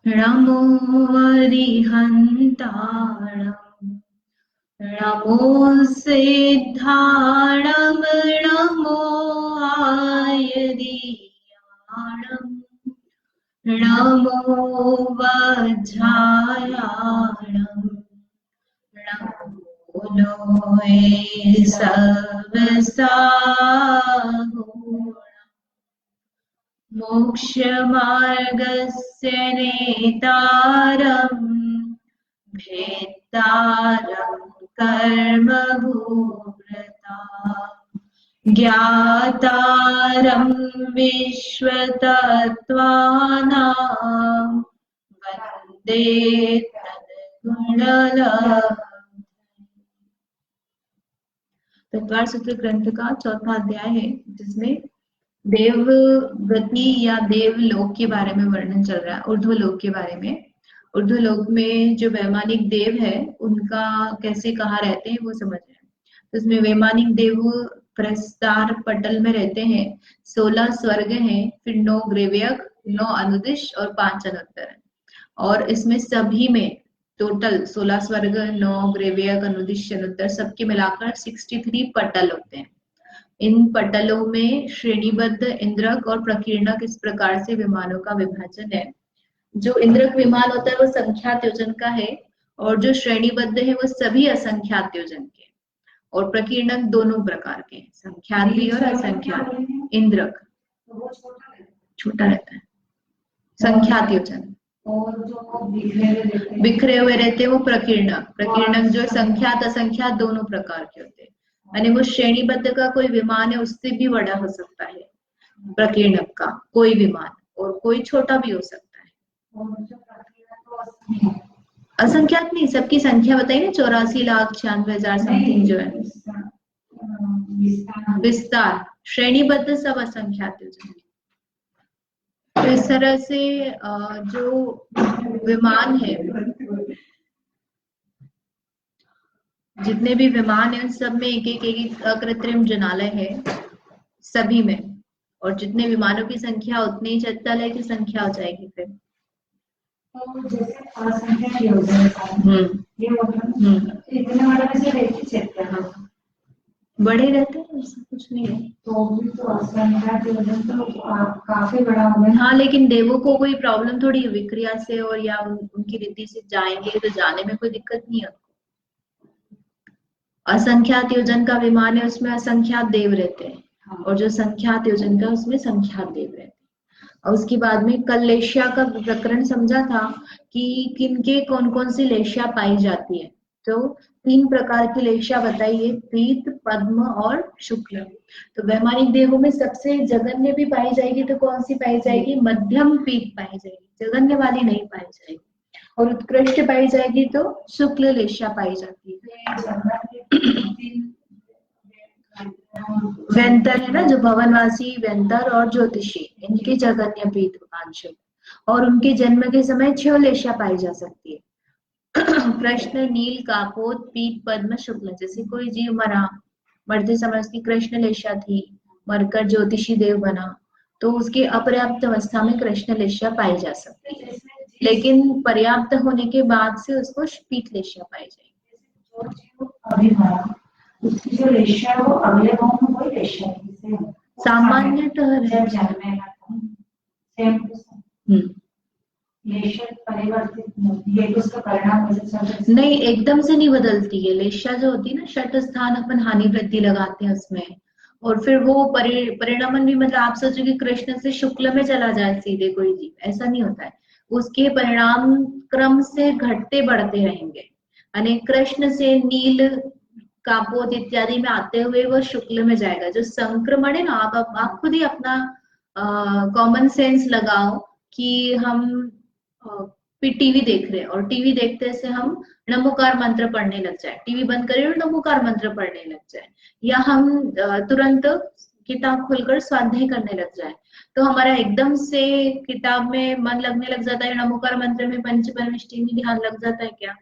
नमो अरिहन्ताणम् नमो सिद्धाणं नमो आयर्याणम् नमो वज्रायाणम् नमो लोये सवसागुणम् मोक्षमार्गस्य नेतारम् भेत्तारम् कर्मभूभृताम् ज्ञातारम् विश्वतत्त्वानाम् वन्दे तद्गुणलब्धम्। तत्वार सूत्र ग्रंथ का चौथा अध्याय है, जिसमें देव गति या देवलोक के बारे में वर्णन चल रहा है, ऊर्ध्वलोक के बारे में। ऊर्ध्वलोक में जो वैमानिक देव है उनका कैसे कहाँ रहते हैं वो समझ रहे हैं। तो इसमें वैमानिक देव प्रस्तार पटल में रहते हैं। 16 स्वर्ग हैं, फिर 9 ग्रेव्यक, 9 अनुदिश और 5 अनुत्तर है। और इसमें सभी में टोटल 16 स्वर्ग, 9 ग्रेव्यक, अनुदिश, अनुत्तर सबके मिलाकर 63 पटल होते हैं। इन पटलों में श्रेणीबद्ध इंद्रक और प्रकीर्णक इस प्रकार से विमानों का विभाजन है। जो इंद्रक विमान होता है वो संख्यात योजन का है, और जो श्रेणीबद्ध है वो सभी असंख्यात योजन के, और प्रकीर्णक दोनों प्रकार के, संख्यात भी और असंख्यात। इंद्रक छोटा रहता है, संख्यात योजन, और जो बिखरे हुए रहते हैं वो प्रकीर्णक। प्रकीर्णक जो संख्यात असंख्यात दोनों प्रकार के होते हैं। यानी वो श्रेणीबद्ध का कोई विमान है उससे भी बड़ा हो सकता है प्रकीर्णक का कोई विमान, और कोई छोटा भी हो सकता है। असंख्यात नहीं, सबकी संख्या बताइए ना, 84,96,000 समथिंग जो है विस्तार। श्रेणीबद्ध सब असंख्यात योजना। तो इस तरह से जो विमान है, जितने भी विमान है उन सब में एक एक अकृत्रिम जनालय है सभी में, और जितने विमानों की संख्या उतनी ही चलय की संख्या हो जाएगी। फिर तो जैसे असंख्यात योजना ये इतने वाले में से एक ही क्षेत्र है, बड़े रहते हैं, ऐसा कुछ नहीं है। तो भी तो असंख्यात योजना तो काफी बड़ा होगा। हाँ, लेकिन देवों को कोई प्रॉब्लम थोड़ी है विक्रिया से, और या उनकी रीति से जाएंगे तो जाने में कोई दिक्कत नहीं है। असंख्यात योजन का विमान है उसमें असंख्यात देव रहते हैं, और जो संख्यात योजन का उसमें संख्यात देव रहते हैं। और उसके बाद में कल लेश्या का प्रकरण समझा था कि किनके कौन कौन सी लेश्या पाई जाती है। तो 3 प्रकार की लेश्या बताइए, पीत, पद्म और शुक्ल। तो वैमानिक देवों में सबसे जघन्य भी पाई जाएगी तो कौन सी पाई जाएगी? मध्यम पीत पाई जाएगी, जघन्य वाली नहीं पाई जाएगी। और उत्कृष्ट पाई जाएगी तो शुक्ल लेश्या पाई जाती है। व्यंतर है ना, जो भवनवासी व्यंतर और ज्योतिषी, इनके जघन्य पीत आंशिक, और उनके जन्म के समय 6 लेश्या पाई जा सकती है। कृष्ण, नील, कापोत, पीत, पद्म, शुक्ल। जैसे कोई जीव मरा, मरते समय उसकी कृष्ण लेश्या थी, मरकर ज्योतिषी देव बना, तो उसके अपर्याप्त अवस्था में कृष्ण लेश्या पाई जा सकती है, लेकिन पर्याप्त होने के बाद से उसको पीत लेश्या पाई जाएगी। उसकी जो लेश्या है वो अगले गांव में कोई लेश्या नहीं, सामान्यतः परिवर्तित होती है, तो उसका परिणाम नहीं, एकदम से नहीं बदलती है। लेश्या जो होती है ना, षट स्थान अपन हानि वृद्धि लगाते हैं उसमें, और फिर वो परिणामन भी, मतलब आप सोचो कि कृष्ण से शुक्ल में चला जाए सीधे कोई जीव, ऐसा नहीं होता है। उसके परिणाम क्रम से घटते बढ़ते रहेंगे। यानी कृष्ण से नील, कापोत इत्यादि में आते हुए वो शुक्ल में जाएगा। जो संक्रमण है ना, आप खुद ही अपना कॉमन सेंस लगाओ कि हम टीवी देख रहे हैं, और टीवी देखते से हम नमोकार मंत्र पढ़ने लग जाए, टीवी बंद करें और नमोकार मंत्र पढ़ने लग जाए, या हम तुरंत किताब खोलकर स्वाध्याय करने लग जाए, तो हमारा एकदम से किताब में मन लगने लग जाता है, नमोकार मंत्र में पंच परमिष्टि में ध्यान लग जाता है क्या?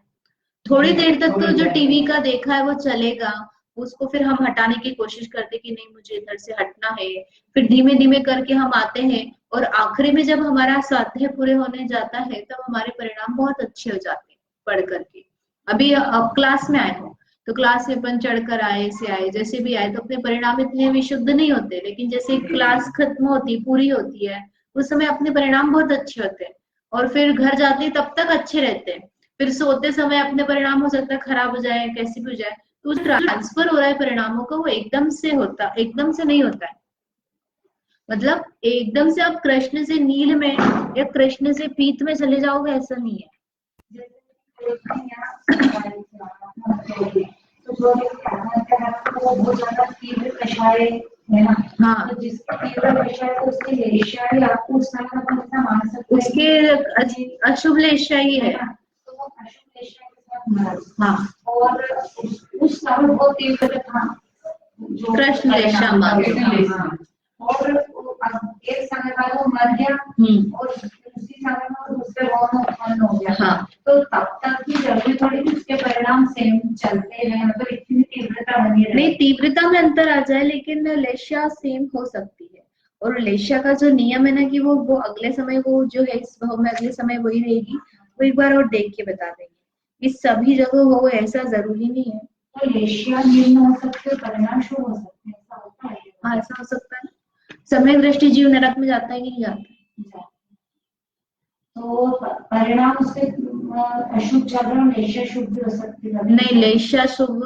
थोड़ी देर तक तो जो टीवी का देखा है वो चलेगा, उसको फिर हम हटाने की कोशिश करते कि नहीं मुझे इधर से हटना है, फिर धीमे धीमे करके हम आते हैं और आखिरी में जब हमारा स्वाध्याय पूरे होने जाता है तब हमारे परिणाम बहुत अच्छे हो जाते हैं पढ़ करके। अभी अब क्लास में आए हो तो क्लास में अपन चढ़कर आए से आए जैसे भी आए तो अपने परिणाम इतने विशुद्ध नहीं होते, लेकिन जैसे क्लास खत्म होती पूरी होती है उस समय अपने परिणाम बहुत अच्छे होते हैं और फिर घर जाते हैं तब तक अच्छे रहते हैं। फिर सोते समय अपने परिणाम हो सकता है खराब हो जाए, कैसे भी हो जाए, तो ट्रांसफर हो रहा है परिणामों का, वो एकदम से नहीं होता है। मतलब एकदम से आप कृष्ण से नील में या कृष्ण से पीत में चले जाओगे ऐसा नहीं है। तो जो वो बहुत ज्यादा तीव्र कषाय है ना, हाँ, तो जिसका तीव्र कषाय तो उसके लेशा ही आपको उस समय का ऐसा मान सकते हैं उसके अशुभ लेशा ही है, तो वो अशुभ लेशा के साथ, हाँ, और उस समय बहुत तीव्र था कृष्ण लेशा मान, और एक समय बाद वो मर गया और उसी समय में दूसरे भाव उत्पन्न हो गया, हाँ, तो तब तक की जरूरत पड़ी कि उसके परिणाम सेम चलते हैं, मतलब इतनी तीव्रता बनी रहे। नहीं, तीव्रता में अंतर आ जाए लेकिन लेशा सेम हो सकती है। और लेशा का जो नियम है ना कि वो अगले समय वो जो है इस भाव में अगले समय वही रहेगी, वो एक बार और देख के बता देंगे। इस सभी जगह हो ऐसा जरूरी नहीं है। तो लेशा निम्न हो सकते, परिणाम शुभ हो सकते हैं, ऐसा होता है। हाँ, ऐसा हो सकता है। समय दृष्टि जीव नरक में जाता है कि नहीं जाता? तो परिणाम उससे अशुभ चल रहे और लेशा शुभ भी हो सकती है। नहीं, लेशा शुभ,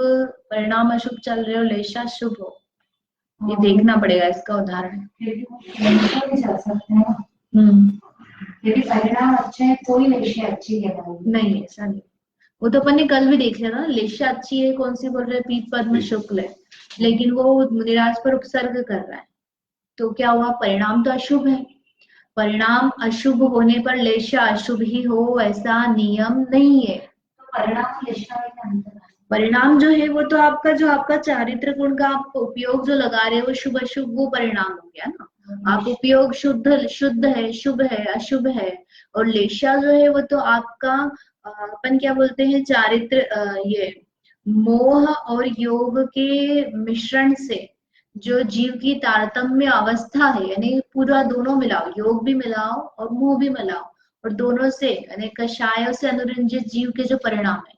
परिणाम अशुभ चल रहे हो लेशा शुभ हो, ये देखना पड़ेगा इसका उदाहरण। चल सकते हैं। यदि परिणाम अच्छे है कोई लेशा अच्छी है नहीं, ऐसा नहीं। वो तो अपन ने कल भी देख लिया ना, लेशा अच्छी है कौन सी बोल रहे हैं, पीत पद्म शुक्ल है, लेकिन वो निराश पर उपसर्ग कर रहा है, तो क्या हुआ, परिणाम तो अशुभ है। परिणाम अशुभ होने पर लेशा अशुभ ही हो ऐसा नियम नहीं है। तो परिणाम लेशा में अंतर है। परिणाम जो है वो तो आपका जो आपका चारित्र गुण का आप उपयोग जो लगा रहे हो वो शुभ अशुभ वो परिणाम हो गया ना। आप उपयोग शुद्ध शुद्ध है, शुभ है, अशुभ है, और लेशा जो है वो तो आपका अपन क्या बोलते हैं चारित्र, ये मोह और योग के मिश्रण से जो जीव की तारतम्य अवस्था है, यानी पूरा दोनों मिलाओ, योग भी मिलाओ और मोह भी मिलाओ, और दोनों से यानी कषायों से अनुरंजित जीव के जो परिणाम है,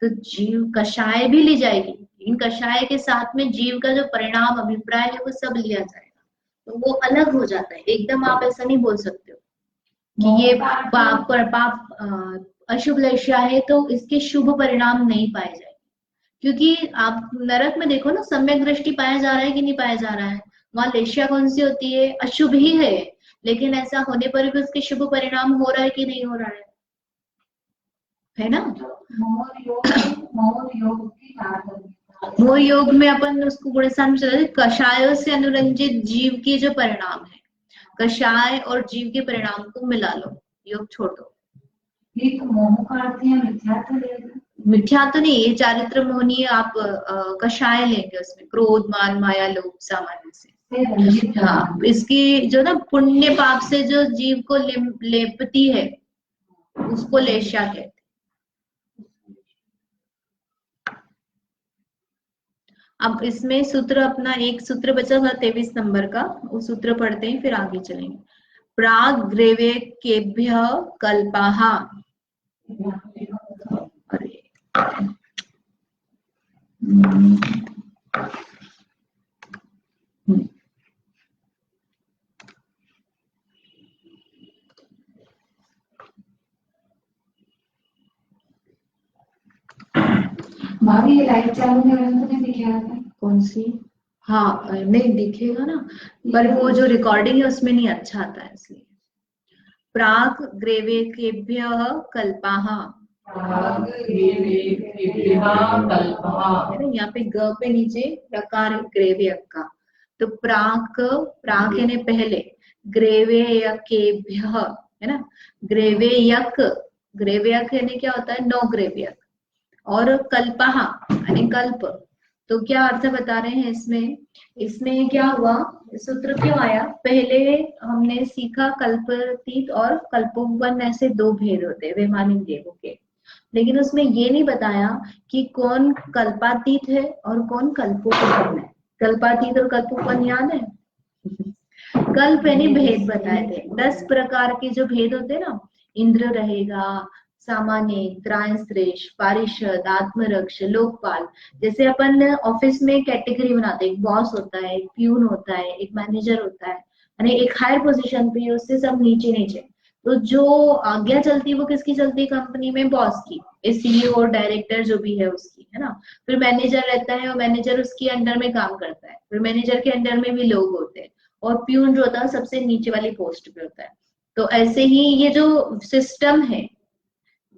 तो जीव कषाय भी ली जाएगी, लेकिन कषाय के साथ में जीव का जो परिणाम अभिप्राय है वो सब लिया जाएगा, तो वो अलग हो जाता है। एकदम आप ऐसा नहीं बोल सकते हो कि ये पाप अशुभ लेशा है तो इसके शुभ परिणाम नहीं पाए जाए, क्योंकि आप नरक में देखो ना, सम्यक दृष्टि पाया जा रहा है कि नहीं पाया जा रहा है, वहां लेशा कौन सी होती है, अशुभ ही है, लेकिन ऐसा होने पर भी उसके शुभ परिणाम हो रहा है कि नहीं हो रहा है ना। मोह योग में अपन उसको गुण स्थान चला, कषायों से अनुरंजित जीव के जो परिणाम है, कषाय और जीव के परिणाम को मिला लो, योग छोड़ दो। ये तो मोह का अर्थ है मिथ्या तो नहीं, ये चारित्र मोहनी आप कषाय लेंगे, उसमें क्रोध मान माया लोभ सामान्य से, हाँ, इसकी जो ना पुण्य पाप से जो जीव को लेपती है उसको लेशा कहते हैं। अब इसमें सूत्र अपना एक सूत्र बचा हुआ 23 नंबर का, वो सूत्र पढ़ते हैं फिर आगे चलेंगे। प्राग ग्रेवे केभ्य कल्पाहा, भाभी ये लाइट चालू नहीं दिखेगा था कौन सी, हाँ नहीं दिखेगा ना, पर वो जो रिकॉर्डिंग है उसमें नहीं अच्छा आता है इसलिए। प्राक ग्रेवे केभ्य कल्पाः, यहाँ पे ग पे नीचे प्रकार ग्रेवे का, तो प्राक प्राक यानी पहले, ग्रेवे केभ्य है ना, ग्रेवे यक, ग्रेवे यक यानी क्या होता है, 9 ग्रेव्यक, और कल्पहा यानी कल्प, तो क्या अर्थ बता रहे हैं इसमें, इसमें क्या हुआ, सूत्र क्यों आया, पहले हमने सीखा कल्पतीत और कल्पोपन ऐसे 2 भेद होते हैं वैमानिक देवों के, लेकिन उसमें ये नहीं बताया कि कौन कल्पातीत है और कौन कल्पोपन है। कल्पातीत और कल्पोपन याद है कल्प यानी भेद बताए थे। 10 प्रकार के जो भेद होते हैं ना, इंद्र रहेगा, सामान्य, त्रायश्रेष्ठ, पारिषद, आत्मरक्ष, लोकपाल। जैसे अपन ऑफिस में कैटेगरी बनाते हैं, एक बॉस होता है, एक प्यून होता है, एक मैनेजर होता है, यानी एक हायर पोजीशन पे है, उससे सब नीचे नीचे। तो जो आज्ञा चलती है वो किसकी चलती है कंपनी में? बॉस की, सीईओ और डायरेक्टर जो भी है उसकी, है ना। फिर मैनेजर रहता है और मैनेजर उसके अंडर में काम करता है, फिर मैनेजर के अंडर में भी लोग होते हैं, और प्यून जो होता है सबसे नीचे वाली पोस्ट पे होता है। तो ऐसे ही ये जो सिस्टम है,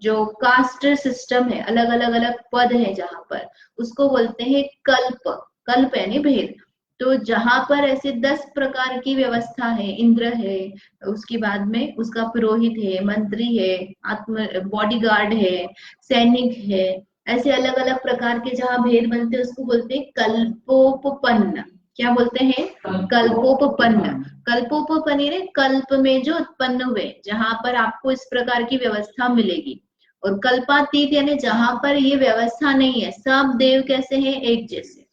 जो कास्ट सिस्टम है, अलग अलग अलग पद है जहां पर, उसको बोलते हैं कल्प। कल्प यानी भेद। तो जहां पर ऐसे 10 प्रकार की व्यवस्था है, इंद्र है, उसके बाद में उसका पुरोहित है, मंत्री है, आत्म बॉडीगार्ड है, सैनिक है, ऐसे अलग अलग प्रकार के जहां भेद बनते हैं उसको बोलते हैं कल्पोपपन्न। क्या बोलते हैं? कल्पोपपन्न। कल्पोपपन्न यानी कल्प में जो उत्पन्न हुए, जहां पर आपको इस प्रकार की व्यवस्था मिलेगी। और कल्पातीत यानी जहां पर ये व्यवस्था नहीं है, सब देव कैसे हैं? एक जैसे,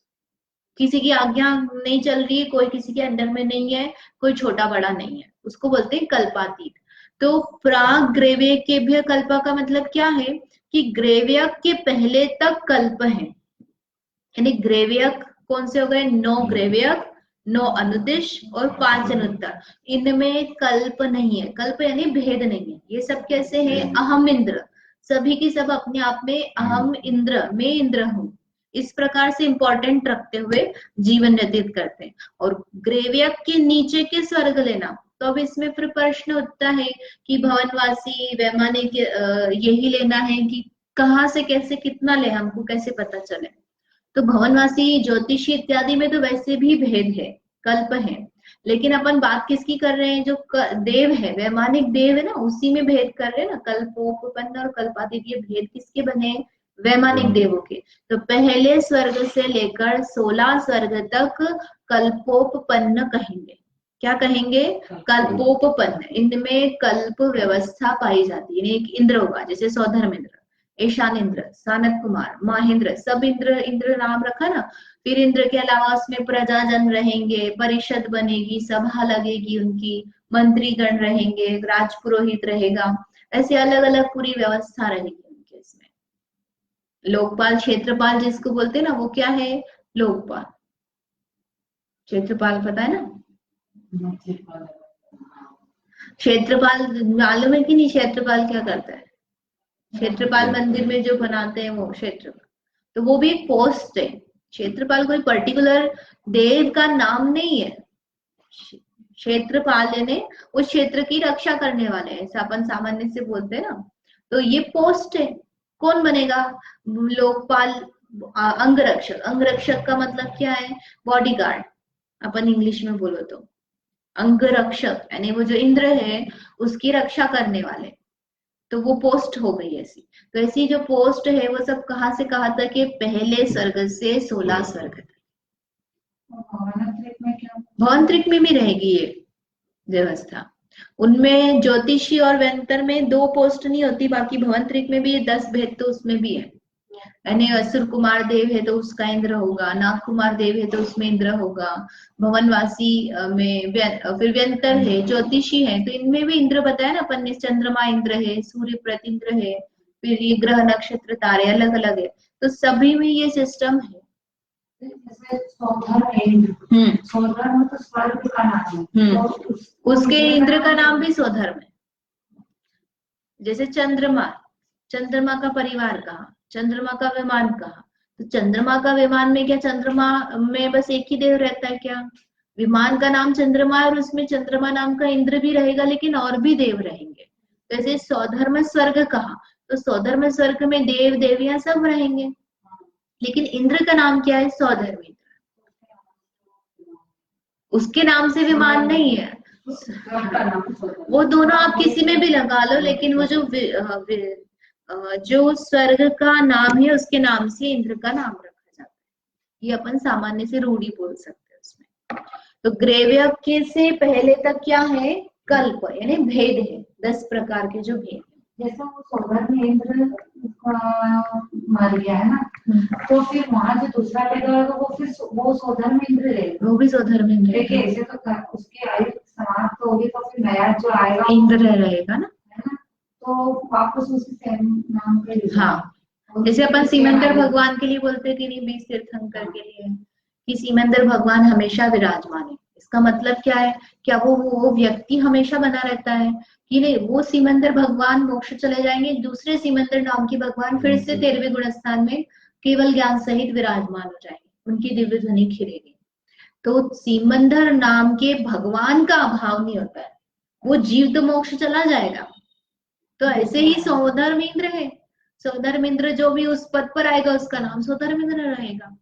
किसी की आज्ञा नहीं चल रही है, कोई किसी के अंडर में नहीं है, कोई छोटा बड़ा नहीं है, उसको बोलते हैं कल्पातीत। तो प्राग ग्रेव्य के भी कल्प का मतलब क्या है कि ग्रेव्य के पहले तक कल्प है। यानी ग्रेव्यक कौन से हो गए? 9 ग्रेव्यक, 9 अनुदिश और 5 अनुत्तर। इनमें कल्प नहीं है। कल्प यानी भेद नहीं है। ये सब कैसे है? अहम इंद्र, सभी की सब अपने आप में अहम इंद्र, मैं इंद्र हूं, इस प्रकार से इंपॉर्टेंट रखते हुए जीवन व्यतीत करते हैं। और ग्रेव्यक के नीचे के स्वर्ग लेना, तो अब इसमें फिर प्रश्न उठता है कि भवनवासी, वैमानिक यही लेना है कि कहाँ से कैसे कितना ले, हमको कैसे पता चले? तो भवनवासी, ज्योतिषी इत्यादि में तो वैसे भी भेद है, कल्प है। लेकिन अपन बात किसकी कर रहे हैं? जो देव है, वैमानिक देव है ना, उसी में भेद कर रहे हैं ना। कल्पोपपन्न और कल्पातीत, ये भेद किसके बने? वैमानिक देवों के। तो पहले स्वर्ग से लेकर 16 स्वर्ग तक कल्पोपपन्न कहेंगे। क्या कहेंगे? कल्पोपपन्न। इनमें कल्प व्यवस्था पाई जाती है। एक इंद्र होगा, जैसे सौधर्म इंद्र, ईशान इंद्र, सानक कुमार, महेंद्र, सब इंद्र, इंद्र नाम रखा ना। फिर इंद्र के अलावा उसमें प्रजाजन रहेंगे, परिषद बनेगी, सभा लगेगी उनकी, मंत्रीगण रहेंगे, राजपुरोहित रहेगा, ऐसे अलग अलग पूरी व्यवस्था रहेगी उनके इसमें। लोकपाल, क्षेत्रपाल जिसको बोलते हैं ना, वो क्या है? लोकपाल। क्षेत्रपाल पता है ना? क्षेत्रपाल मालूम है कि नहीं? क्षेत्रपाल क्या करता है? क्षेत्रपाल मंदिर में जो बनाते हैं वो क्षेत्रपाल, तो वो भी एक पोस्ट है। क्षेत्रपाल कोई पर्टिकुलर देव का नाम नहीं है। क्षेत्रपाल यानी उस क्षेत्र की रक्षा करने वाले, ऐसा अपन सामान्य से बोलते हैं ना। तो ये पोस्ट है। कौन बनेगा? लोकपाल, अंगरक्षक। अंगरक्षक का मतलब क्या है? बॉडीगार्ड, अपन इंग्लिश में बोलो तो। अंगरक्षक यानी वो जो इंद्र है उसकी रक्षा करने वाले, तो वो पोस्ट हो गई ऐसी। तो ऐसी जो पोस्ट है वो सब कहाँ से कहाँ तक है? पहले स्वर्ग से 16 स्वर्ग तक। भवन त्रिक में भी रहेगी ये व्यवस्था। उनमें ज्योतिषी और वेंतर में 2 पोस्ट नहीं होती, बाकी भवन त्रिक में भी ये 10 भेद तो उसमें भी है। यानी असुर कुमार देव है तो उसका इंद्र होगा, नाग कुमार देव है तो उसमें इंद्र होगा, भवनवासी में फिर व्यंतर है, ज्योतिषी है तो इनमें भी इंद्र बताया ना अपन ने। चंद्रमा इंद्र है, सूर्य प्रतिंद्र है, फिर ये ग्रह नक्षत्र तारे अलग अलग है। तो सभी में ये सिस्टम है। सौधर्म तो स्वर्ग का नाम है, तो उसके इंद्र का नाम भी सौधर्म है। जैसे चंद्रमा, चंद्रमा का परिवार कहा, चंद्रमा का विमान कहा। तो चंद्रमा का विमान में क्या चंद्रमा में बस एक ही देव रहता है क्या? विमान का नाम चंद्रमा है और उसमें चंद्रमा नाम का इंद्र भी रहेगा, लेकिन और भी देव रहेंगे। जैसे सौधर्म स्वर्ग कहा, तो सौधर्म स्वर्ग में देव देवियां सब रहेंगे, लेकिन इंद्र का नाम क्या है? सौधर्म इंद्र। उसके नाम से विमान नहीं है, वो दोनों आप किसी में भी लगा लो, लेकिन वो जो स्वर्ग का नाम है उसके नाम से इंद्र का नाम रखा जाता है। ये अपन सामान्य से रूढ़ी बोल सकते हैं उसमें। तो ग्रेव्य के से पहले तक क्या है? कल्प यानी भेद है, 10 प्रकार के जो भेद है। जैसे वो सौधर्मेंद्र मर गया है ना, तो फिर वहाँ जो दूसरा पैदा होगा वो फिर वो सौधर्मेंद्र रहेगा, वो भी सौधर्मेंद्र देखिए रहेगा। ऐसे तो उसकी आयु समाप्त होगी तो फिर नया जो आएगा इंद्र रहेगा ना, है ना, तो वापस उसी सेम नाम पे ही हाँ। जैसे अपन सीमंदर भगवान के लिए बोलते कि नहीं, 20 तीर्थंकर के लिए कि सीमंदर भगवान हमेशा विराजमान है। इसका मतलब क्या है? क्या वो व्यक्ति हमेशा बना रहता है कि नहीं? वो सीमंदर भगवान मोक्ष चले जाएंगे, दूसरे सीमंदर नाम के भगवान फिर से 13वें गुणस्थान में केवल ज्ञान सहित विराजमान हो जाएंगे, उनकी दिव्य ध्वनि खिलेगी। तो सीमंदर नाम के भगवान का अभाव नहीं होता है, वो जीव तो मोक्ष चला जाएगा। तो ऐसे ही सौधर्मेंद्र है, सौधर्मेंद्र जो भी उस पद पर आएगा उसका नाम सौधर्मेंद्र रहेगा।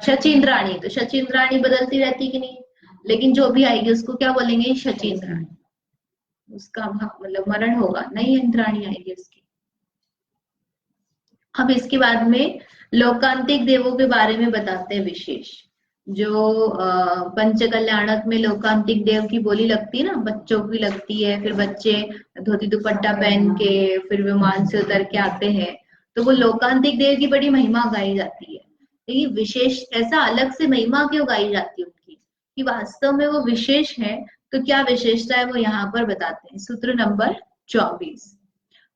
शचींद्राणी, तो शचींद्राणी बदलती रहती कि नहीं, लेकिन जो भी आएगी उसको क्या बोलेंगे? शचींद्राणी। उसका मतलब मरण होगा, नई इंद्राणी आएगी उसकी। अब इसके बाद में लोकांतिक देवों के बारे में बताते हैं विशेष। जो पंचकल्याणक में लोकांतिक देव की बोली लगती है ना, बच्चों की लगती है, फिर बच्चे धोती दुपट्टा पहन के फिर विमान से उतर के आते हैं, तो वो लोकांतिक देव की बड़ी महिमा गाई जाती है। लेकिन विशेष ऐसा अलग से महिमा क्यों गाई जाती है उनकी, कि वास्तव में वो विशेष है। तो क्या विशेषता है वो यहाँ पर बताते हैं। सूत्र नंबर 24,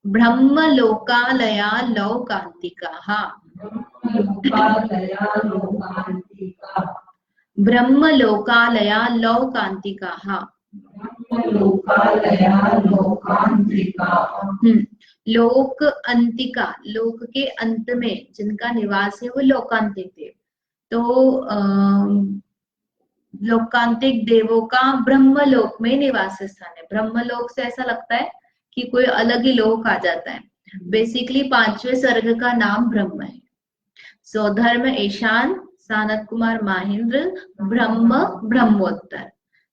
ब्रह्म लोकालया लौकांतिका, ब्रह्म लोकालया लौकांतिका, लोक अंतिका, लोक के अंत में जिनका निवास है वो लोकांतिक देव। तो लोकांतिक देवों का ब्रह्मलोक में निवास स्थान है। ब्रह्मलोक से ऐसा लगता है कि कोई अलग ही लोक आ जाता है। बेसिकली 5वें सर्ग का नाम ब्रह्म है। सौधर्म ईशान, सानत कुमार माहिंद्र, ब्रह्म ब्रह्मोत्तर।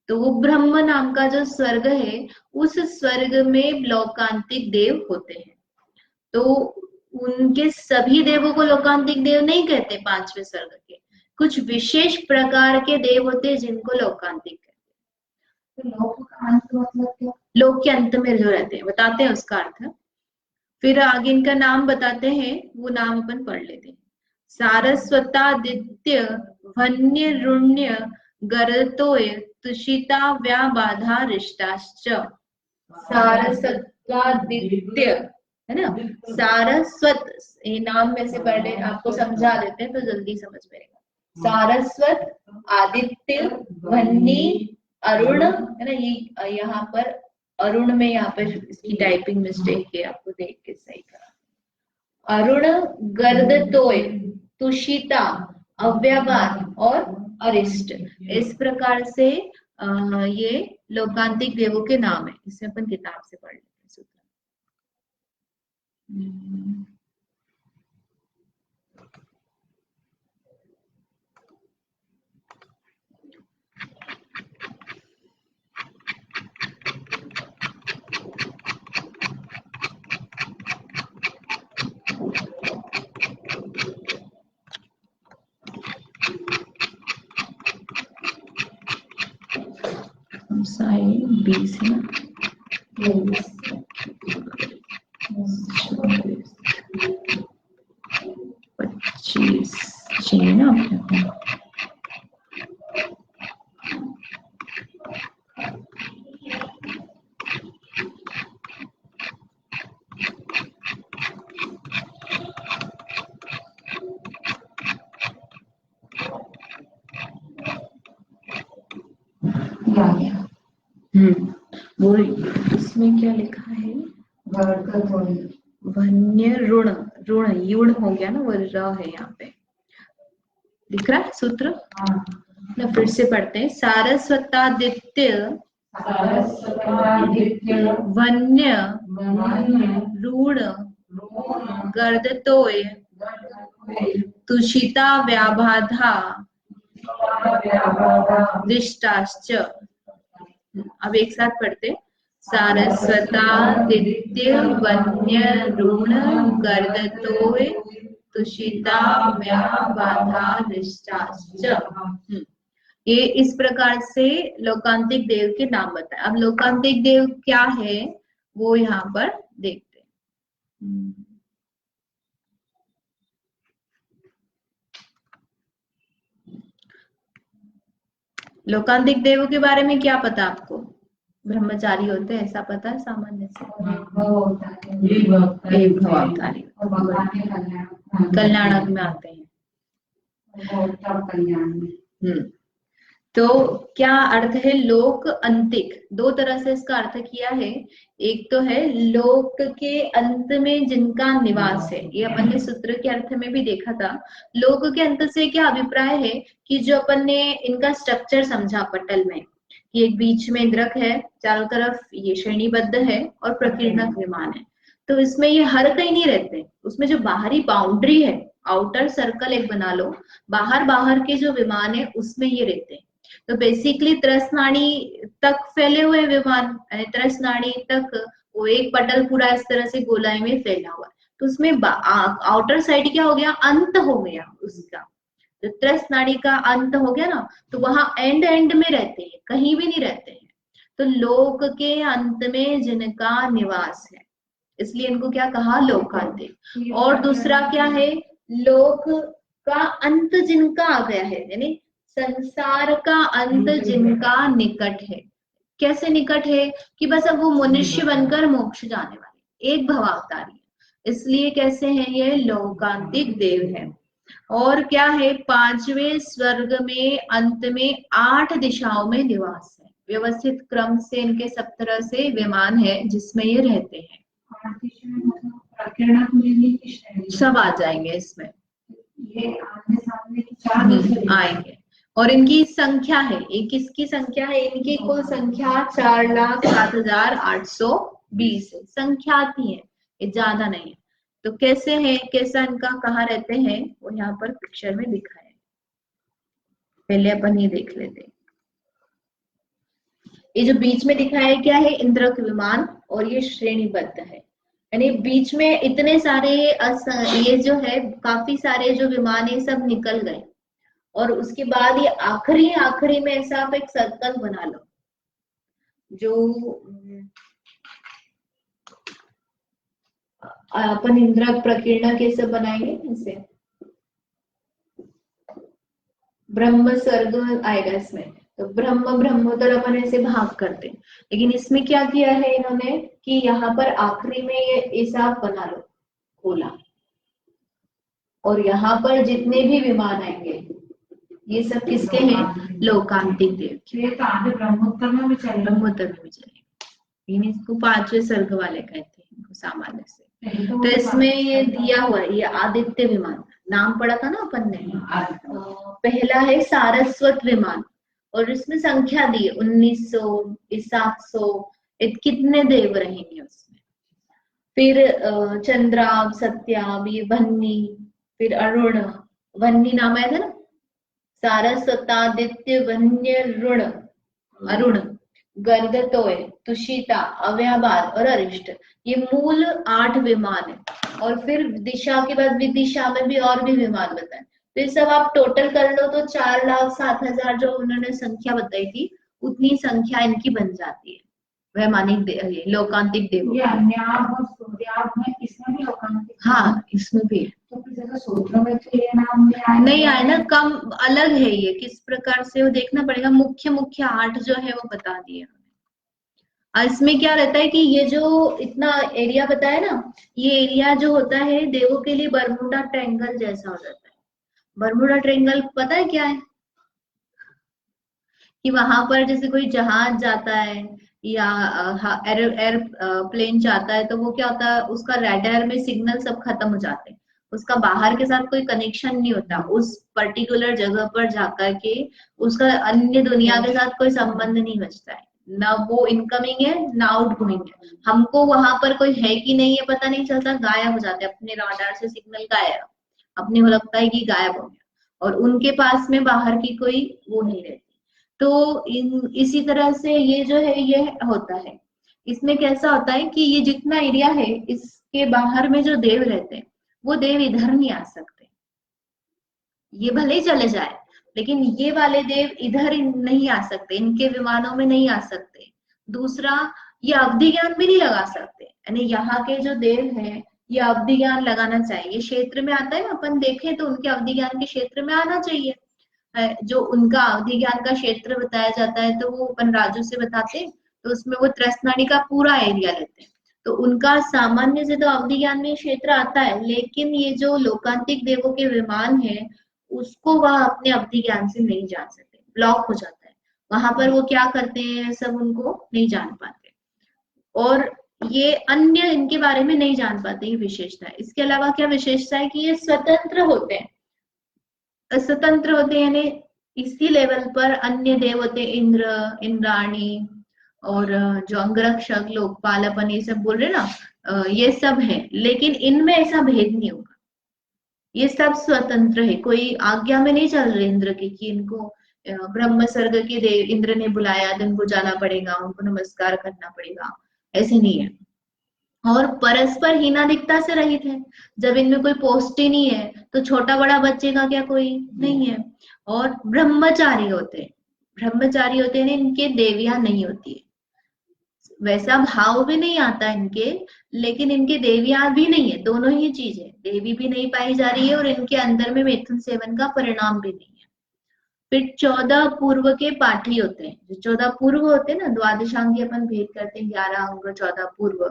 तो वो ब्रह्म नाम का जो स्वर्ग है, उस स्वर्ग में लोकांतिक देव होते हैं। तो उनके सभी देवों को लोकांतिक देव नहीं कहते। 5वें स्वर्ग के कुछ विशेष प्रकार के देव होते हैं जिनको लोकांतिक कहते हैं। तो लोक का अंत मतलब क्या? लोक के अंत में जो रहते हैं, बताते हैं उसका अर्थ। फिर आगे इनका नाम बताते हैं, वो नाम अपन पढ़ लेते हैं। सारस्वतादित्य वन्यरुण्य गरतोय तुषिता व्याबाधा रिष्टाश्च। सारस्वतादित्य है ना, सारस्वत, ये नाम में से पढ़ ले, आपको समझा देते हैं तो जल्दी समझ में आएगा। सारस्वत, आदित्य, वन्नी, अरुण है ना, ये यहाँ पर अरुण में यहाँ पर इसकी टाइपिंग मिस्टेक है, आपको देख के सही करा। अरुण, गर्दतोय, तुषिता, अव्यवाद और अरिष्ट, इस प्रकार से ये लोकांतिक देवों के नाम है। इसे अपन किताब से पढ़ लेते हैं सूत्र। साइड 20 है ना, 25 चाहिए ना अपने को। वो इसमें क्या लिखा है? वन्य ऋण, ऋण युण हो गया ना, वो र है यहाँ पे दिख रहा है सूत्र। ना फिर से पढ़ते हैं। सारस्वतादित्य वन्य ऋण गर्दतोय तुषिता व्याबाधा दिष्टाश्च। अब एक साथ पढ़ते। सारस्वतादित्य वन्य ऋण गर्दतोय तुषिता व्याबाधा दिष्टाश्च। ये इस प्रकार से लोकांतिक देव के नाम बताए। अब लोकांतिक देव क्या है वो यहाँ पर देखते हैं। लोकांतिक देवों के बारे में क्या पता आपको? ब्रह्मचारी होते हैं ऐसा पता है सामान्य से? एक भवअवतारी कल्याणक में आते हैं। तो क्या अर्थ है लोक अंतिक? दो तरह से इसका अर्थ किया है। एक तो है लोक के अंत में जिनका निवास है, ये अपन ने सूत्र के अर्थ में भी देखा था। लोक के अंत से क्या अभिप्राय है कि जो अपन ने इनका स्ट्रक्चर समझा पटल में, कि एक बीच में इंद्रक है, चारों तरफ ये श्रेणीबद्ध है और प्रकीर्णक विमान है। तो इसमें ये हर कहीं नहीं रहते, उसमें जो बाहरी बाउंड्री है, आउटर सर्कल एक बना लो, बाहर के जो विमान है उसमें ये रहते हैं। तो बेसिकली त्रसनाड़ी तक फैले हुए विमान, त्रसनाड़ी तक वो एक पटल पूरा इस तरह से गोलाई में फैला हुआ है। तो उसमें आउटर साइड क्या हो गया? अंत हो गया उसका। तो त्रसनाड़ी का अंत हो गया ना, तो वहां एंड में रहते हैं, कहीं भी नहीं रहते हैं। तो लोक के अंत में जिनका निवास है, इसलिए इनको क्या कहा? लोकांतिक। और दूसरा क्या है? लोक का अंत जिनका आ गया है, यानी संसार का अंत जिनका निकट है। कैसे निकट है? कि बस अब वो मनुष्य बनकर मोक्ष जाने वाले, एक भवावतारी है, इसलिए कैसे है? ये लोकांतिक देव है। और क्या है? पांचवें स्वर्ग में अंत में 8 दिशाओं में निवास है। व्यवस्थित क्रम से इनके सब तरह से विमान है जिसमें ये रहते हैं। सब आ जाएंगे इसमें, ये आमने सामने की 4 आएंगे। और इनकी संख्या है, एक किसकी संख्या है? इनकी कुल संख्या 4,07,820 है। संख्याती है, ये ज्यादा नहीं है। तो कैसे है, कैसा इनका कहाँ रहते हैं वो यहाँ पर पिक्चर में दिखा है। पहले अपन ये देख लेते हैं। ये जो बीच में दिखा है क्या है? इंद्रक विमान, और ये श्रेणीबद्ध है, यानी बीच में इतने सारे ये जो है काफी सारे जो विमान है सब निकल गए। और उसके बाद ये आखिरी में ऐसा आप एक सर्कल बना लो, जो अपन इंद्रक प्रकीर्णक ये सब बनाएंगे, इसे ब्रह्म स्वर्ग आएगा इसमें। तो ब्रह्मोत्तर अपन ऐसे भाग करते हैं। लेकिन इसमें क्या किया है इन्होंने कि यहाँ पर आखिरी में ये ऐसा बना लो खोला, और यहाँ पर जितने भी विमान आएंगे ये सब किसके हैं? लोकांतिक देव के। तो आगे ब्रह्मोत्तर में भी चलेंगे। इसको 5वें सर्ग वाले कहते हैं सामान्य से। तो इसमें ये दिया हुआ है, ये आदित्य विमान नाम पढ़ा था ना अपन ने। पहला है सारस्वत विमान, और इसमें संख्या दी है 1900, 700, कितने देव रहेंगे उसमें। फिर चंद्राव, सत्याव, ये वन्नी, फिर अरुण, वन्नी नाम आया था ना, सारस्वतादित्य, वन्य, अरुण, गर्गतोय, तुषिता, अव्याबाद और अरिष्ट, ये मूल 8 विमान है। और फिर दिशा के बाद विदिशा में भी और भी विमान बताए। तो सब आप टोटल कर लो तो 4,07,000 जो उन्होंने संख्या बताई थी, उतनी संख्या इनकी बन जाती है वैमानिक लोकांतिक देव। इसमें भी लोकांतिक? हाँ, इसमें भी। तो सूत्रों में तो ये नाम नहीं आया ना, कम अलग है ये, किस प्रकार से वो देखना पड़ेगा। मुख्य 8 जो है वो बता दिए। इसमें क्या रहता है कि ये जो इतना एरिया बताया ना, ये एरिया जो होता है देवों के लिए बरमूडा ट्रायंगल जैसा हो जाता है। बरमूडा ट्रायंगल पता है क्या है? कि वहां पर जैसे कोई जहाज जाता है या एयर प्लेन जाता है, तो वो क्या होता है, उसका रडार में सिग्नल सब खत्म हो जाते हैं, उसका बाहर के साथ कोई कनेक्शन नहीं होता। उस पर्टिकुलर जगह पर जाकर के उसका अन्य दुनिया के साथ कोई संबंध नहीं बचता है, ना वो इनकमिंग है ना आउटगोइंग है। हमको वहां पर कोई है कि नहीं है पता नहीं चलता, गायब हो जाते हैं, अपने रडार से सिग्नल गायब, अपने को लगता है कि गायब हो गया, और उनके पास में बाहर की कोई वो नहीं रहती। तो इसी तरह से ये जो है ये होता है। इसमें कैसा होता है कि ये जितना एरिया है इसके बाहर में जो देव रहते हैं वो देव इधर नहीं आ सकते, ये भले ही चले जाए लेकिन ये वाले देव इधर नहीं आ सकते, इनके विमानों में नहीं आ सकते। दूसरा, ये अवधि ज्ञान भी नहीं लगा सकते, यानी यहाँ के जो देव हैं ये अवधि ज्ञान लगाना चाहिए, क्षेत्र में आता है ना, अपन देखें तो उनके अवधि ज्ञान के क्षेत्र में आना चाहिए। जो उनका अवधि ज्ञान का क्षेत्र बताया जाता है तो वो अपन राजू से बताते हैं, तो उसमें वो त्रसनाड़ी का पूरा एरिया लेते हैं। तो उनका सामान्य से तो अवधि ज्ञान में क्षेत्र आता है, लेकिन ये जो लोकांतिक देवों के विमान है उसको वह अपने अवधि ज्ञान से नहीं जान सकते, ब्लॉक हो जाता है वहां पर। वो क्या करते हैं सब उनको नहीं जान पाते, और ये अन्य इनके बारे में नहीं जान पाते, ये विशेषता है। इसके अलावा क्या विशेषता है कि ये स्वतंत्र होते हैं, स्वतंत्र होते हैं, यानी इसी लेवल पर अन्य देव होते हैं, इंद्र, इंद्राणी और जो अंगरक्षक, लोकपाल, अपन ये सब बोल रहे ना, ये सब है, लेकिन इनमें ऐसा भेद नहीं होगा। ये सब स्वतंत्र है, कोई आज्ञा में नहीं चल रहे इंद्र की कि इनको ब्रह्म स्वर्ग के देव इंद्र ने बुलाया तो इनको जाना पड़ेगा, उनको नमस्कार करना पड़ेगा, ऐसे नहीं है। और परस्पर हीनाधिकता से रहित है, जब इनमें कोई पोस्ट ही नहीं है तो छोटा बड़ा बच्चे का क्या कोई नहीं है। और ब्रह्मचारी होते हैं, ब्रह्मचारी होते हैं, इनके देवियां नहीं होती है, वैसा भाव भी नहीं आता इनके, लेकिन इनके देवियां भी नहीं है, दोनों ही चीज है, देवी भी नहीं पाई जा रही है और इनके अंदर में मिथुन सेवन का परिणाम भी नहीं है। फिर 14 पूर्व के पाठी होते हैं, जो 14 पूर्व होते हैं ना, द्वादशांगी अपन भेद करते हैं, 11 अंग 14 पूर्व,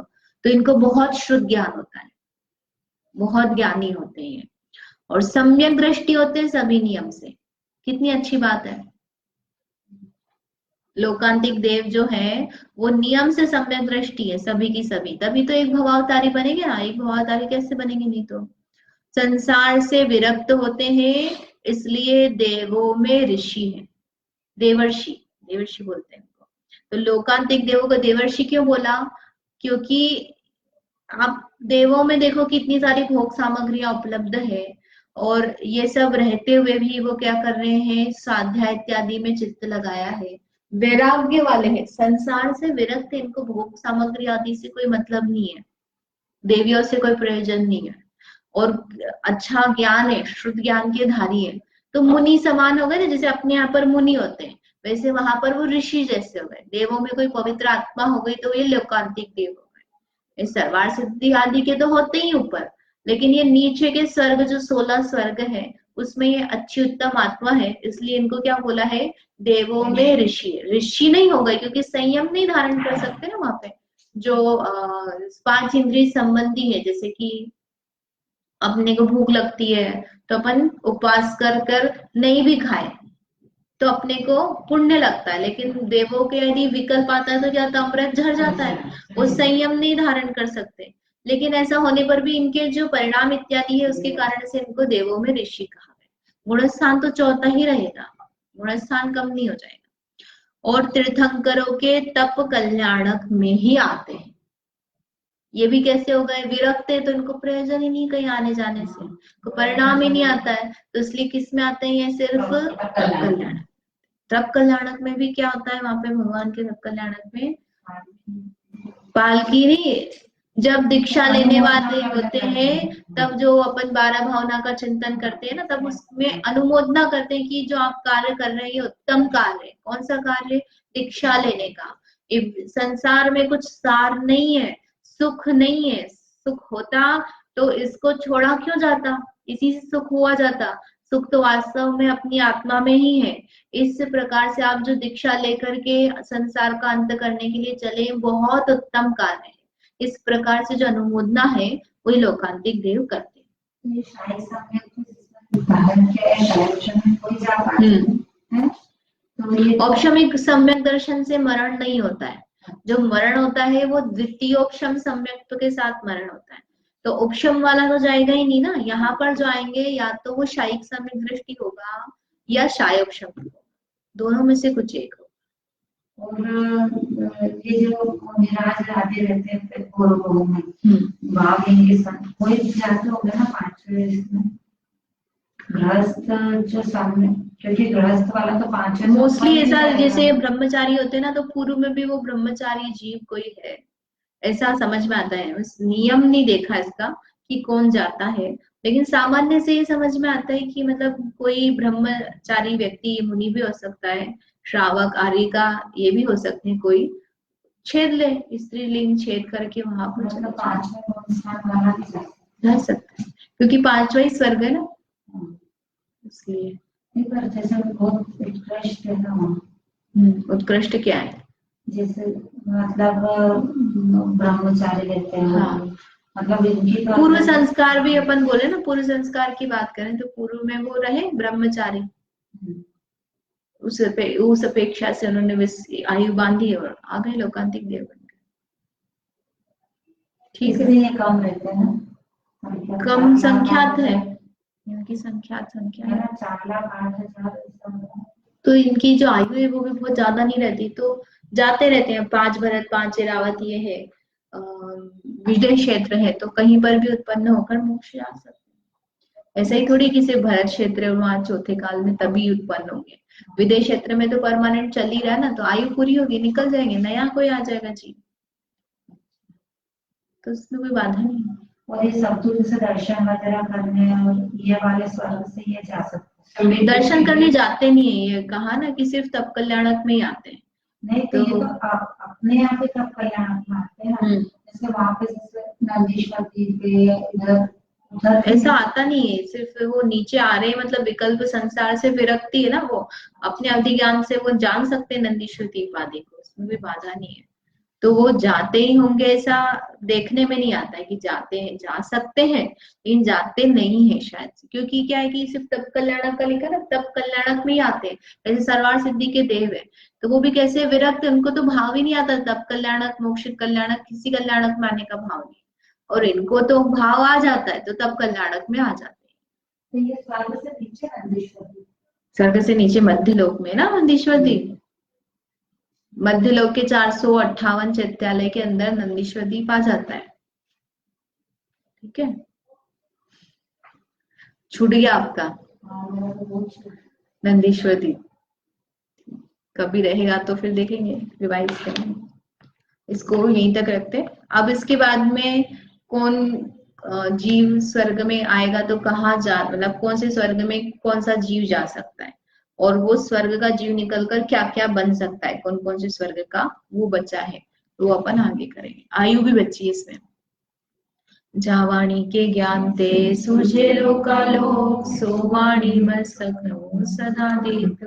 तो इनको बहुत शुद्ध ज्ञान होता है, बहुत ज्ञानी होते हैं, और सम्यक दृष्टि होते हैं सभी नियम से। कितनी अच्छी बात है, लोकांतिक देव जो है वो नियम से सम्यक दृष्टि है सभी की सभी, तभी तो एक भवावतारी बनेंगे ना, एक भवावतारी कैसे बनेंगे नहीं तो। संसार से विरक्त होते हैं, इसलिए देवों में ऋषि है, देवर्षि, देवर्षि बोलते हैं इनको। तो लोकांतिक देवों को देवर्षि क्यों बोला, क्योंकि आप देवों में देखो कितनी सारी भोग सामग्रियां उपलब्ध है, और ये सब रहते हुए भी वो क्या कर रहे हैं, साध्या इत्यादि में चित्त लगाया है, वैराग्य वाले हैं, संसार से विरक्त, इनको भोग सामग्री आदि से कोई मतलब नहीं है, देवियों से कोई प्रयोजन नहीं है, और अच्छा ज्ञान है, शुद्ध ज्ञान के धारी है। तो मुनि समान हो गए ना, जैसे अपने यहाँ पर मुनि होते हैं वैसे वहां पर वो ऋषि जैसे हो गए। देवों में कोई पवित्र आत्मा हो गई तो ये लोकांतिक देव हो गए। ये सर्वार सिद्धि आदि के तो होते ही ऊपर, लेकिन ये नीचे के स्वर्ग जो 16 स्वर्ग है उसमें ये अच्छी उत्तम आत्मा है, इसलिए इनको क्या बोला है, देवों में ऋषि। ऋषि नहीं हो गए क्योंकि संयम नहीं धारण कर सकते ना वहां पे, जो 5 इंद्रिय संबंधी है, जैसे कि अपने को भूख लगती है तो अपन उपवास कर कर नहीं भी खाए तो अपने को पुण्य लगता है, लेकिन देवों के यदि विकल्प आता है तो क्या होता है, अमृत झड़ जाता है, वो संयम नहीं धारण कर सकते। लेकिन ऐसा होने पर भी इनके जो परिणाम इत्यादि है उसके कारण से इनको देवों में ऋषि कहा है। गुणस्थान तो चौथा ही रहेगा, गुणस्थान कम नहीं हो जाएगा। और तीर्थंकरों के तप कल्याणक में ही आते हैं, ये भी कैसे हो गए, विरक्त है तो इनको प्रयोजन ही नहीं कहीं आने जाने से, को परिणाम ही नहीं आता है, तो इसलिए किस में आते हैं, ये सिर्फ तप कल्याणक। तप कल्याणक में भी क्या होता है वहां पे, भगवान के तप कल्याणक में पालकी नहीं, जब दीक्षा लेने वाले होते हैं तब जो अपन 12 भावना का चिंतन करते हैं ना, तब उसमें अनुमोदना करते हैं कि जो आप कार्य कर रहे हैं उत्तम कार्य है। कौन सा कार्य, दीक्षा लेने का। संसार में कुछ सार नहीं है, सुख नहीं है, सुख होता तो इसको छोड़ा क्यों जाता, इसी से सुख हुआ जाता, सुख तो वास्तव में अपनी आत्मा में ही है। इस प्रकार से आप जो दीक्षा लेकर के संसार का अंत करने के लिए चले, बहुत उत्तम कार्य है। इस प्रकार से जो अनुमोदना है वही लोकांतिक देव करते हैं। औपशमिक सम्यक दर्शन से मरण नहीं होता है, जो मरण होता है वो द्वितीयोपशम सम्यक के साथ मरण होता है। तो उपशम वाला तो जाएगा ही नहीं ना, यहाँ पर जो आएंगे या तो वो शायिक सम्यक दृष्टि होगा या शायोपशम होगा, दोनों में से कुछ एक हो। और ये जो मिराज आते रहते हैं पूर्व में, बाघ इनके साथ कोई जाते हो गए ना 5वें इसमें गृहस्थ जो सामने, क्योंकि गृहस्थ वाला तो 5 मोस्टली ऐसा, जैसे ब्रह्मचारी होते हैं ना, तो पूर्व में भी वो ब्रह्मचारी जीव कोई है ऐसा समझ में आता है। उस नियम नहीं देखा इसका कि कौन जाता है, लेकिन सामान्य से ये समझ में आता है कि मतलब कोई ब्रह्मचारी व्यक्ति मुनि भी हो सकता है, श्रावक आर्य का ये भी हो सकते हैं, कोई छेद ले, स्त्रीलिंग छेद करके वहां पर मतलब पांचवें वाला भी जा सकता है, क्योंकि पांचवा ही स्वर्ग है ना, इसलिए। नहीं, पर जैसे बहुत उत्कृष्ट है ना, उत्कृष्ट क्या है? जैसे मतलब ब्रह्मचारी रहते हैं। हाँ, मतलब इनकी पूर्व संस्कार भी अपन बोले ना, पूर्व संस्कार की बात करें तो पूर्व में वो रहे ब्रह्मचारी, उस अपेक्षा से उन्होंने आयु बांधी और आ गए लोकांतिक देव बन गए। ठीक है, ये कम रहते हैं ना, कम संख्यात है इनकी, संख्यात संख्या है 4,08,000। तो इनकी जो आयु है वो भी बहुत ज्यादा नहीं रहती, तो जाते रहते हैं। 5 भरत 5 ऐरावत ये है, विजय क्षेत्र है, तो कहीं पर भी उत्पन्न होकर मोक्ष जा सकते हैं। ऐसा ही थोड़ी कि सिर्फ भरत क्षेत्र वहां चौथे काल में तभी उत्पन्न होंगे, विदेश क्षेत्र में तो परमानेंट चल ही रहा है ना, तो आयु पूरी होगी निकल जाएंगे, नया कोई आ जाएगा जी, तो उसमें कोई बाधा नहीं है। और ये सब से दर्शन वगैरह करने और ये वाले स्वर्ग से ये जा सकते हैं। दर्शन करने जाते नहीं है, ये कहा ना कि सिर्फ तप कल्याणक में ही आते हैं। नहीं तो ये तो आप अपने यहाँ पे तप कल्याणक में आते हैं, जैसे वहां पे जैसे नंदीश्वर पे इधर ऐसा आता नहीं है, सिर्फ वो नीचे आ रहे हैं, मतलब विकल्प संसार से विरक्ति है ना, वो अपने अवधि ज्ञान से वो जान सकते हैं नंदीश्वर दीप आदि को, उसमें भी बाधा नहीं है, तो वो जाते ही होंगे ऐसा देखने में नहीं आता है कि जाते हैं, जा सकते हैं लेकिन जाते नहीं है शायद, क्योंकि क्या है कि सिर्फ तप कल्याणक का लिखा ना, तप कल्याणक में ही आते हैं। जैसे सरवार सिद्धि के देव है, तो वो भी कैसे विरक्त, उनको तो भाव ही नहीं आता तप कल्याणक मोक्ष कल्याणक किसी कल्याणक में आने का भाव नहीं, और इनको तो भाव आ जाता है तो तब कल्याणक में आ जाते हैं। तो ये स्वर्ग से नीचे नंदीश्वर, स्वर्ग से नीचे मध्य लोक में ना नंदीश्वर दीप, मध्य लोक के 458 चैत्यालय के अंदर नंदीश्वर दीप आ जाता है। ठीक है, छूट गया आपका नंदीश्वर दीप, कभी रहेगा तो फिर देखेंगे, रिवाइज करेंगे। इसको यहीं तक रखते। अब इसके बाद में कौन जीव स्वर्ग में आएगा तो कहाँ जा, मतलब कौन से स्वर्ग में कौन सा जीव जा सकता है, और वो स्वर्ग का जीव निकलकर क्या क्या बन सकता है, कौन कौन से स्वर्ग का वो बचा है, तो वो अपन आगे करेंगे। आयु भी बची है इसमें। जावाणी के ज्ञान ते सूझे लोकालोक, सो वाणी मस्तक सदा देत